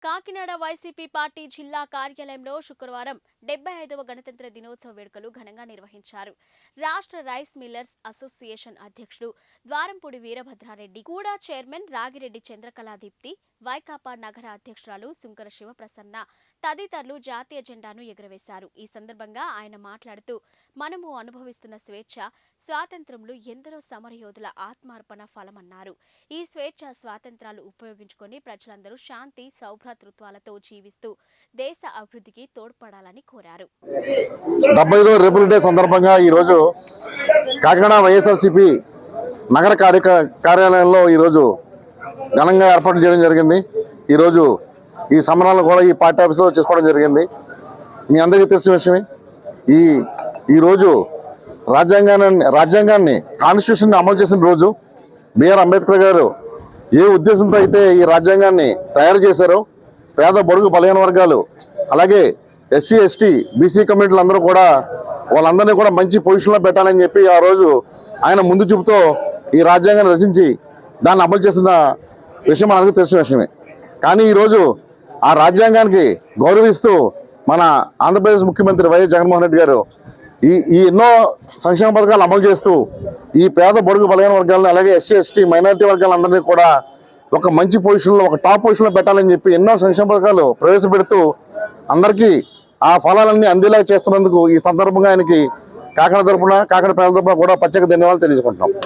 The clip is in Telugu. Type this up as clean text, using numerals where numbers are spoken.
కాకినాడ వైసీపీ పార్టీ జిల్లా కార్యాలయంలో శుక్రవారం 75వ గణతంత్ర దినోత్సవ వేడుకలు ఘనంగా నిర్వహించారు. రాష్ట్ర రైస్ మిల్లర్స్ అసోసియేషన్ అధ్యక్షుడు ద్వారంపూడి వీరభద్రారెడ్డి, కూడా చైర్మన్ రాగిరెడ్డి చంద్రకళాదీప్తి, వైకాపా నగర అధ్యక్షురాలు సుంకర శివప్రసన్న తదితరులు జాతీయ జెండాను ఎగురవేశారు. ఈ సందర్భంగా ఆయన మాట్లాడుతూ, మనము అనుభవిస్తున్న స్వేచ్ఛ, స్వాతంత్ర్యంలో ఎందరో సమరయోధుల ఆత్మార్పణ ఫలమన్నారు. ఈ స్వేచ్ఛ స్వాతంత్రాలు ఉపయోగించుకొని ప్రజలందరూ శాంతి, సౌభ్రాతృత్వాలతో జీవిస్తూ దేశ అభివృద్ధికి తోడ్పడాలని కోరారు. 75వ రిపబ్లిక్ డే సందర్భంగా ఈరోజు కాకినాడ వైఎస్ఆర్సీపీ నగర కార్యాలయంలో ఈరోజు ఘనంగా ఏర్పాటు చేయడం జరిగింది. ఈరోజు ఈ సమరాలను కూడా ఈ పార్టీ ఆఫీస్లో చేసుకోవడం జరిగింది. మీ అందరికీ తెలిసిన విషయమే. ఈరోజు రాజ్యాంగాన్ని కాన్స్టిట్యూషన్ అమలు చేసిన రోజు. బిఆర్ అంబేద్కర్ గారు ఏ ఉద్దేశంతో అయితే ఈ రాజ్యాంగాన్ని తయారు చేశారో, పేద బడుగు బలహీన వర్గాలు, అలాగే ఎస్సీ ఎస్టీ బీసీ కమ్యూనిటీలు అందరూ కూడా వాళ్ళందరినీ కూడా మంచి పొజిషన్లో పెట్టాలని చెప్పి ఆ రోజు ఆయన ముందు చూపుతో ఈ రాజ్యాంగాన్ని రచించి దాన్ని అమలు చేస్తున్న విషయం మనకు తెలిసిన విషయమే. కానీ ఈరోజు ఆ రాజ్యాంగానికి గౌరవిస్తూ మన ఆంధ్రప్రదేశ్ ముఖ్యమంత్రి వైఎస్ జగన్మోహన్ రెడ్డి గారు ఈ ఎన్నో సంక్షేమ పథకాలు అమలు చేస్తూ ఈ పేద బడుగు బలహీన వర్గాలను, అలాగే ఎస్సీ ఎస్టీ మైనారిటీ వర్గాలందరినీ కూడా ఒక మంచి పొజిషన్లో, ఒక టాప్ పొజిషన్లో పెట్టాలని చెప్పి ఎన్నో సంక్షేమ పథకాలు ప్రవేశపెడుతూ అందరికీ ఆ ఫలాలన్నీ అందేలా చేస్తున్నందుకు ఈ సందర్భంగా ఆయనకి కాకినాడ ప్రజల తరపున కూడా ప్రత్యేక ధన్యవాదాలు తెలియజేసుకుంటున్నాం.